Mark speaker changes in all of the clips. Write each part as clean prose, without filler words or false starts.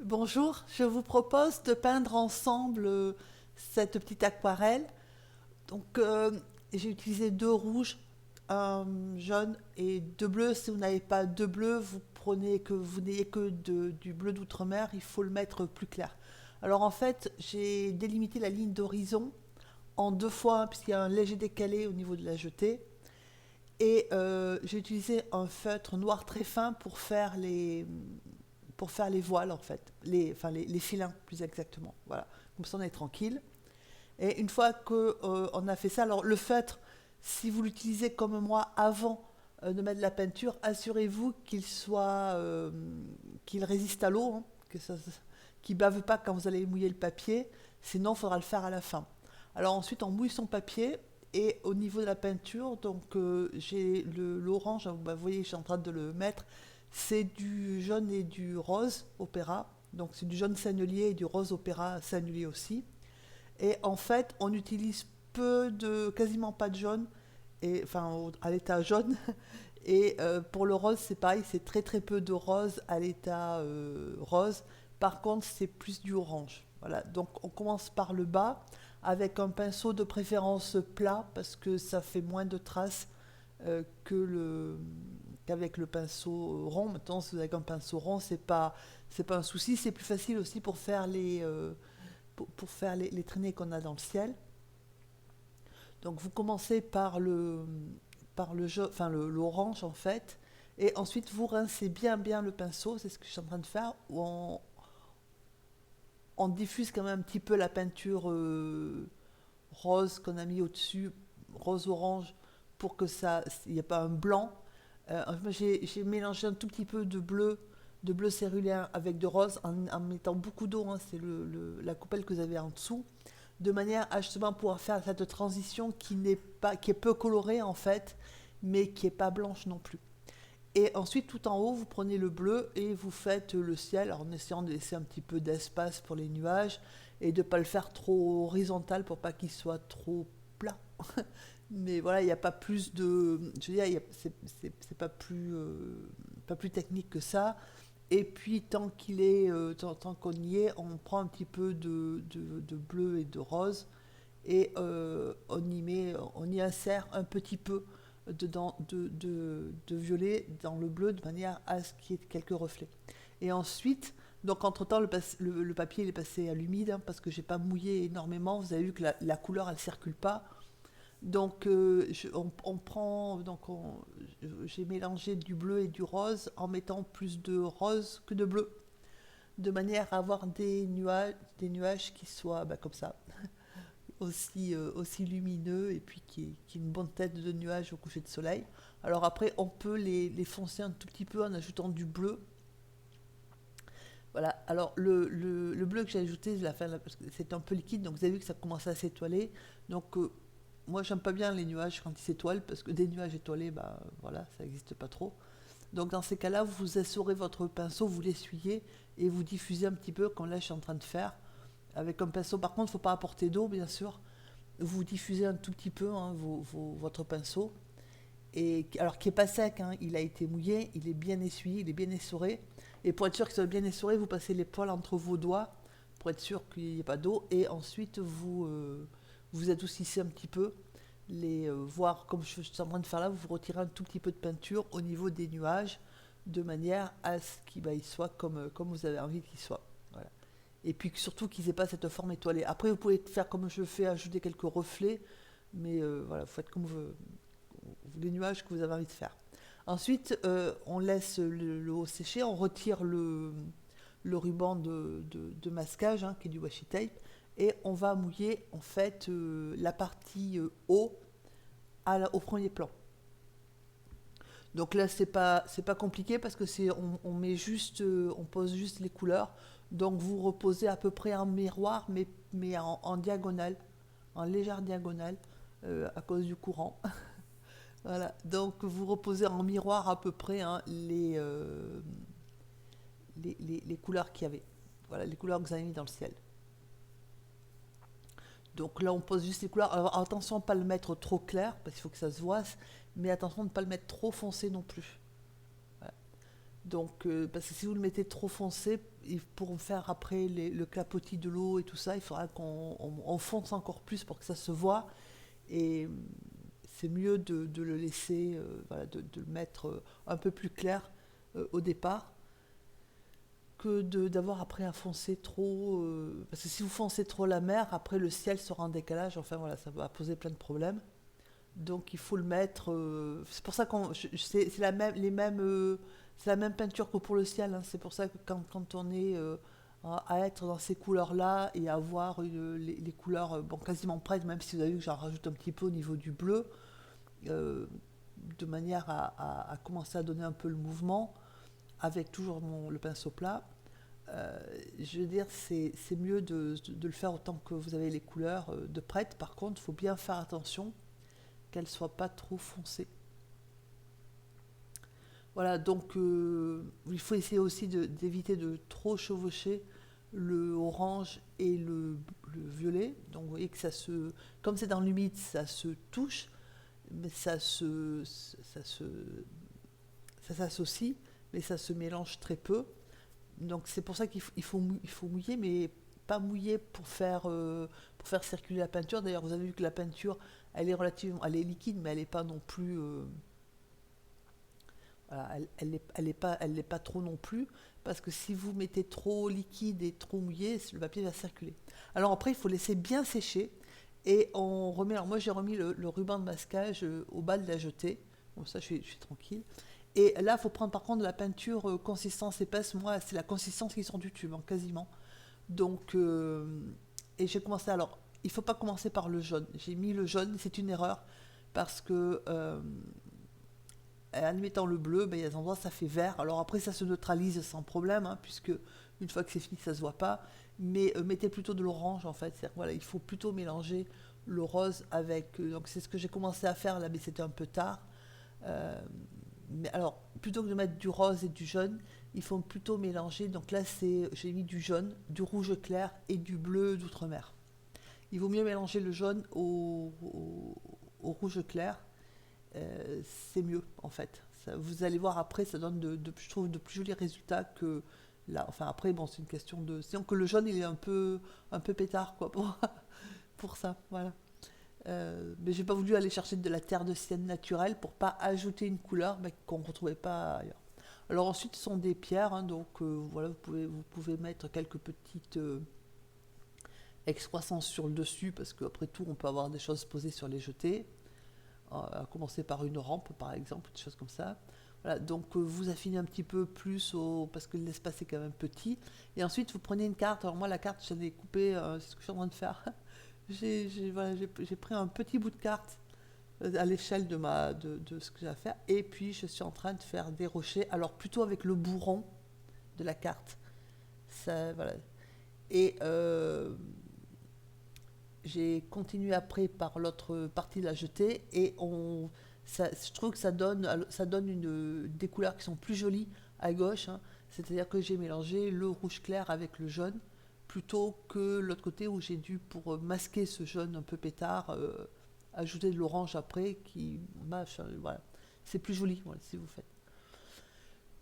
Speaker 1: Bonjour, je vous propose de peindre ensemble cette petite aquarelle. Donc, j'ai utilisé deux rouges, un jaune et deux bleus. Si vous n'avez pas deux bleus, vous prenez que vous n'ayez que du bleu d'outre-mer, il faut le mettre plus clair. Alors en fait, j'ai délimité la ligne d'horizon en deux fois, hein, puisqu'il y a un léger décalé au niveau de la jetée. Et j'ai utilisé un feutre noir très fin pour faire les voiles en fait, les filins plus exactement. Voilà, comme ça on est tranquille. Et une fois que on a fait ça, alors le feutre, si vous l'utilisez comme moi avant de mettre de la peinture, assurez-vous qu'il résiste à l'eau, hein, qu'il bave pas quand vous allez mouiller le papier. Sinon, il faudra le faire à la fin. Alors ensuite, on mouille son papier et au niveau de la peinture, donc j'ai l'orange, hein, vous voyez, je suis en train de le mettre. C'est du jaune et du rose opéra. Donc c'est du jaune sennelier et du rose opéra sennelier aussi. Et en fait, on utilise quasiment pas de jaune, à l'état jaune. Et pour le rose, c'est pareil, c'est très très peu de rose à l'état rose. Par contre, c'est plus du orange. Voilà, donc on commence par le bas avec un pinceau de préférence plat parce que ça fait moins de traces euh, que le, qu'avec le pinceau rond. Maintenant, si vous avez un pinceau rond, c'est pas un souci. C'est plus facile aussi pour faire pour faire les traînées qu'on a dans le ciel. Donc vous commencez par l'orange en fait, et ensuite vous rincez bien bien le pinceau, c'est ce que je suis en train de faire, où on diffuse quand même un petit peu la peinture rose qu'on a mis au-dessus, rose-orange, pour que ça, il n'y ait pas un blanc. J'ai mélangé un tout petit peu de bleu cérulien avec de rose en mettant beaucoup d'eau, hein, c'est la coupelle que vous avez en dessous, de manière à justement pouvoir faire cette transition qui est peu colorée en fait, mais qui est pas blanche non plus. Et ensuite, tout en haut, vous prenez le bleu et vous faites le ciel, alors en essayant de laisser un petit peu d'espace pour les nuages et de ne pas le faire trop horizontal pour pas qu'il soit trop plat. Mais voilà, il n'y a pas plus de. Je veux dire, c'est pas plus technique que ça. Et puis, tant qu'on y est, on prend un petit peu de bleu et de rose et on y insère un petit peu de violet dans le bleu de manière à ce qu'il y ait quelques reflets. Et ensuite, donc entre-temps, le papier il est passé à l'humide, hein, parce que j'ai pas mouillé énormément. Vous avez vu que la couleur elle circule pas. Donc on prend, j'ai mélangé du bleu et du rose en mettant plus de rose que de bleu, de manière à avoir des nuages qui soient comme ça, aussi lumineux et puis qui ait une bonne tête de nuages au coucher de soleil. Alors après, on peut les foncer un tout petit peu en ajoutant du bleu. Voilà, alors le bleu que j'ai ajouté, parce que c'est un peu liquide, donc vous avez vu que ça commence à s'étoiler. Donc moi, j'aime pas bien les nuages quand ils s'étoilent, parce que des nuages étoilés, bah voilà, ça n'existe pas trop. Donc dans ces cas-là, vous essorez votre pinceau, vous l'essuyez et vous diffusez un petit peu, comme là je suis en train de faire, avec un pinceau. Par contre, il ne faut pas apporter d'eau, bien sûr. Vous diffusez un tout petit peu, hein, votre pinceau. Et alors qu'il n'est pas sec, hein, il a été mouillé, il est bien essuyé, il est bien essoré. Et pour être sûr qu'il soit bien essoré, vous passez les poils entre vos doigts pour être sûr qu'il n'y ait pas d'eau. Et ensuite, vous adoucissez un petit peu, voir comme je suis en train de faire là, vous retirez un tout petit peu de peinture au niveau des nuages, de manière à ce qu'il soit comme vous avez envie qu'il soit. Voilà. Et puis surtout qu'ils n'aient pas cette forme étoilée. Après, vous pouvez faire comme je fais, ajouter quelques reflets, mais voilà, vous faites comme les nuages que vous avez envie de faire. Ensuite, on laisse le haut sécher, on retire le ruban de masquage, hein, qui est du washi tape, et on va mouiller en fait la partie haut au premier plan. Donc là, c'est pas compliqué parce que on met juste, on pose juste les couleurs. Donc vous reposez à peu près en miroir, mais en diagonale, en légère diagonale, à cause du courant. Voilà. Donc vous reposez en miroir à peu près, hein, les couleurs qu'il y avait. Voilà, les couleurs que vous avez mis dans le ciel. Donc là, on pose juste les couleurs. Alors attention à ne pas le mettre trop clair, parce qu'il faut que ça se voie, mais attention de ne pas le mettre trop foncé non plus. Voilà. Donc, parce que si vous le mettez trop foncé, pour faire après le clapotis de l'eau et tout ça, il faudra qu'on fonce encore plus pour que ça se voit. Et c'est mieux de le laisser, voilà, de le mettre un peu plus clair au départ que d'avoir après à foncer trop. Parce que si vous foncez trop la mer, après le ciel sera en décalage. Enfin voilà, ça va poser plein de problèmes. Donc il faut le mettre. C'est pour ça qu'on, c'est la même, les mêmes, c'est la même peinture que pour le ciel, hein. C'est pour ça que quand on est à être dans ces couleurs-là et à avoir les couleurs bon, quasiment prêtes, même si vous avez vu que j'en rajoute un petit peu au niveau du bleu, euh, de manière à commencer à donner un peu le mouvement, avec toujours le pinceau plat. Euh, je veux dire, c'est mieux de le faire autant que vous avez les couleurs de prête. Par contre, il faut bien faire attention qu'elle soit pas trop foncée. Voilà, donc il faut essayer aussi d'éviter de trop chevaucher le orange et le violet. Donc vous voyez que comme c'est dans l'humide, ça se touche, mais ça s'associe, mais ça se mélange très peu. Donc c'est pour ça il faut mouiller, mais pas mouiller pour faire circuler la peinture. D'ailleurs, vous avez vu que la peinture, elle est liquide, mais elle n'est pas non plus, voilà, elle n'est pas trop non plus, parce que si vous mettez trop liquide et trop mouillé, le papier va circuler. Alors après, il faut laisser bien sécher, et on remet. Alors moi, j'ai remis le ruban de masquage au bas de la jetée. Bon, ça, je suis tranquille. Et là, il faut prendre par contre de la peinture consistance épaisse. Moi, c'est la consistance qui sort du tube, hein, quasiment. Donc, et j'ai commencé. Alors, il ne faut pas commencer par le jaune. J'ai mis le jaune, c'est une erreur, parce que en admettant le bleu, ben, il y a des endroits ça fait vert. Alors après, ça se neutralise sans problème, hein, puisque une fois que c'est fini, ça ne se voit pas. Mais mettez plutôt de l'orange en fait. Voilà, il faut plutôt mélanger le rose avec. Donc c'est ce que j'ai commencé à faire là, mais c'était un peu tard. Euh, mais alors, plutôt que de mettre du rose et du jaune, il faut plutôt mélanger. Donc là, j'ai mis du jaune, du rouge clair et du bleu d'outre-mer. Il vaut mieux mélanger le jaune au rouge clair. C'est mieux en fait. Vous allez voir après, ça donne je trouve de plus jolis résultats que là. Enfin après, bon, c'est une question de. Sinon que le jaune, il est un peu pétard quoi pour ça. Voilà. Mais j'ai pas voulu aller chercher de la terre de sienne naturelle pour pas ajouter une couleur qu'on ne retrouvait pas ailleurs. Alors ensuite, ce sont des pierres, hein, donc voilà, vous pouvez mettre quelques petites excroissances sur le dessus parce qu'après tout, on peut avoir des choses posées sur les jetés, à commencer par une rampe par exemple, des choses comme ça. Voilà, donc vous affinez un petit peu plus parce que l'espace est quand même petit. Et ensuite, vous prenez une carte. Alors moi, la carte, j'en ai coupé, c'est ce que je suis en train de faire. Voilà, j'ai pris un petit bout de carte à l'échelle de ce que j'ai à faire. Et puis, je suis en train de faire des rochers. Alors, plutôt avec le bourron de la carte. Ça, voilà. Et j'ai continué après par l'autre partie de la jetée. Et je trouve que ça donne des couleurs qui sont plus jolies à gauche, hein. C'est-à-dire que j'ai mélangé le rouge clair avec le jaune plutôt que l'autre côté où j'ai dû, pour masquer ce jaune un peu pétard, ajouter de l'orange après qui mâche. Voilà. C'est plus joli, voilà, si vous faites.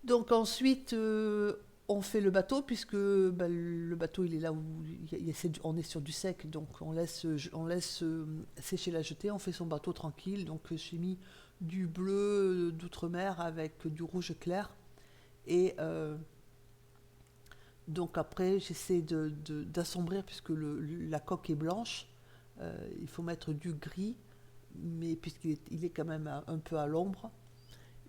Speaker 1: Donc ensuite, on fait le bateau, puisque bah, le bateau il est là où on est sur du sec, donc on laisse sécher la jetée, on fait son bateau tranquille. Donc j'ai mis du bleu d'outre-mer avec du rouge clair. Et donc après, j'essaie d'assombrir puisque la coque est blanche. Il faut mettre du gris, mais puisqu'il est quand même un peu à l'ombre.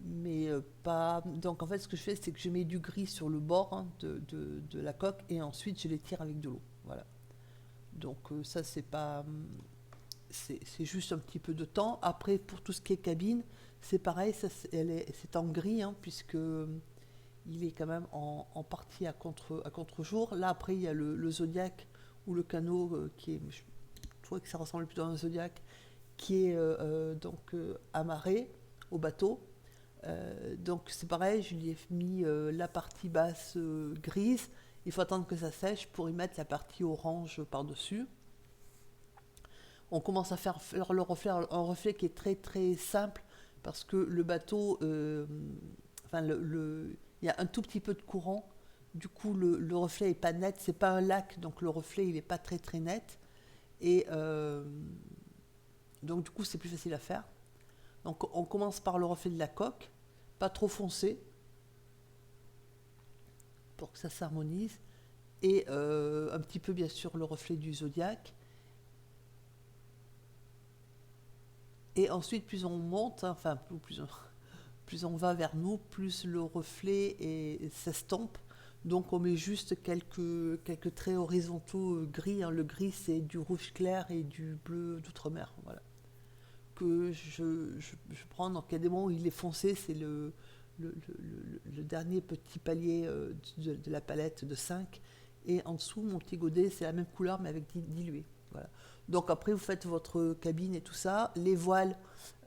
Speaker 1: Mais pas. Donc en fait, ce que je fais, c'est que je mets du gris sur le bord, hein, de la coque et ensuite je les tire avec de l'eau. Voilà. Donc ça, c'est pas. C'est juste un petit peu de temps. Après, pour tout ce qui est cabine, c'est pareil, c'est en gris, hein, puisque il est quand même en partie à contre-jour. Là, après, il y a le zodiaque ou le canot qui est. Je trouvais que ça ressemble plutôt à un zodiaque qui est donc amarré au bateau. Donc c'est pareil, je lui ai mis la partie basse grise. Il faut attendre que ça sèche pour y mettre la partie orange par-dessus. On commence à faire le reflet, un reflet qui est très très simple parce que le bateau, enfin il y a un tout petit peu de courant. Du coup, le reflet n'est pas net. C'est pas un lac, donc le reflet, il n'est pas très très net. Et donc, du coup, c'est plus facile à faire. Donc, on commence par le reflet de la coque, pas trop foncé, pour que ça s'harmonise. Et un petit peu, bien sûr, le reflet du zodiaque. Et ensuite, plus on monte, hein, enfin, plus on va vers nous, plus le reflet s'estompe. Donc on met juste quelques traits horizontaux gris. Hein. Le gris, c'est du rouge clair et du bleu d'outre-mer. Voilà. Que je prends. Donc il y a des moments où il est foncé, c'est le dernier petit palier de la palette de 5. Et en dessous, mon petit godet, c'est la même couleur, mais avec dilué. Voilà. Donc après, vous faites votre cabine et tout ça. Les voiles,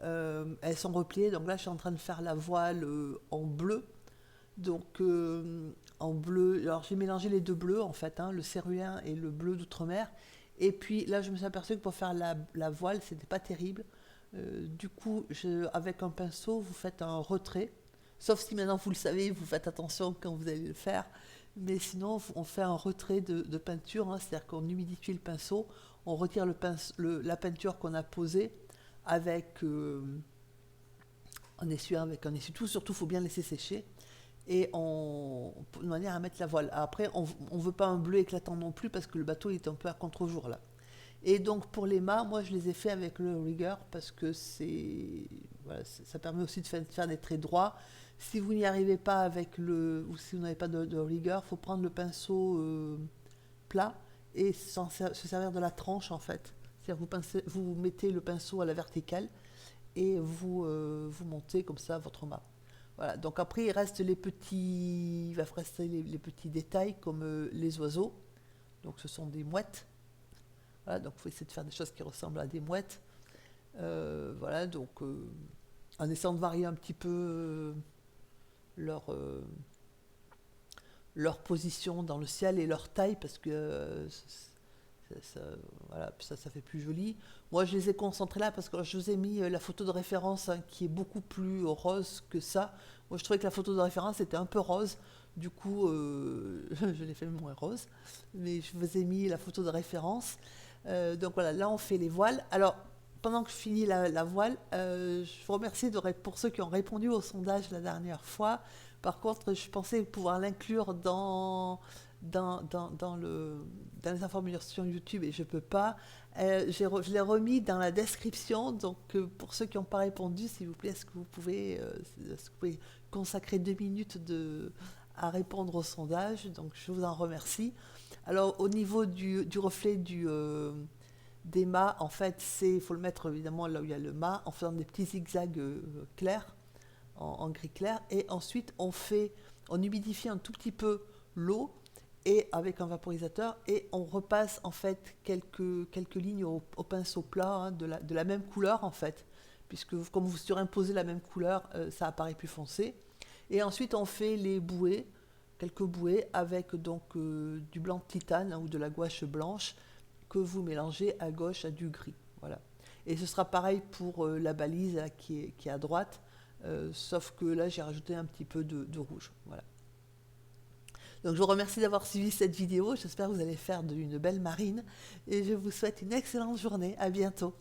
Speaker 1: elles sont repliées. Donc là, je suis en train de faire la voile en bleu. Donc en bleu, alors j'ai mélangé les deux bleus en fait, hein, le céruléen et le bleu d'outre-mer. Et puis là, je me suis aperçue que pour faire la voile, c'était pas terrible. Du coup, avec un pinceau, vous faites un retrait. Sauf si maintenant vous le savez, vous faites attention quand vous allez le faire. Mais sinon, on fait un retrait de peinture, hein, c'est-à-dire qu'on humidifie le pinceau, on retire la peinture qu'on a posée avec en essuyant avec un essuie-tout. Surtout, il faut bien laisser sécher. Et de manière à mettre la voile. Après, on ne veut pas un bleu éclatant non plus parce que le bateau est un peu à contre-jour là. Et donc pour les mâts, moi je les ai fait avec le rigger parce que voilà, ça permet aussi de faire des traits droits. Si vous n'y arrivez pas avec ou si vous n'avez pas de rigger, il faut prendre le pinceau plat et se servir de la tranche en fait. C'est-à-dire vous mettez le pinceau à la verticale et vous montez comme ça votre mât. Voilà, donc après il va rester les petits détails comme les oiseaux. Donc ce sont des mouettes. Voilà, donc il faut essayer de faire des choses qui ressemblent à des mouettes. Voilà, donc en essayant de varier un petit peu leur, leur position dans le ciel et leur taille parce que voilà, ça fait plus joli. Moi, je les ai concentrés là parce que je vous ai mis la photo de référence hein, qui est beaucoup plus rose que ça. Moi, je trouvais que la photo de référence était un peu rose. Du coup, je l'ai fait moins rose. Mais je vous ai mis la photo de référence. Donc voilà, là, on fait les voiles. Alors, pendant que je finis la voile, je vous remercie pour ceux qui ont répondu au sondage la dernière fois. Par contre, je pensais pouvoir l'inclure dans les informations YouTube et je ne peux pas. Je l'ai remis dans la description, donc pour ceux qui n'ont pas répondu, s'il vous plaît, est-ce que vous pouvez consacrer 2 minutes à répondre au sondage? Donc je vous en remercie. Alors au niveau du reflet des mâts, en fait, il faut le mettre évidemment là où il y a le mât, en faisant des petits zigzags clairs, en gris clair, et ensuite on humidifie un tout petit peu l'eau et avec un vaporisateur et on repasse en fait quelques lignes au pinceau plat hein, de la même couleur en fait, puisque comme vous surimposez la même couleur, ça apparaît plus foncé. Et ensuite on fait les bouées, quelques bouées avec donc du blanc de titane hein, ou de la gouache blanche que vous mélangez à gauche à du gris. Voilà. Et ce sera pareil pour la balise là, qui est à droite, sauf que là j'ai rajouté un petit peu de rouge. Voilà. Donc je vous remercie d'avoir suivi cette vidéo, j'espère que vous allez faire une belle marine et je vous souhaite une excellente journée, à bientôt.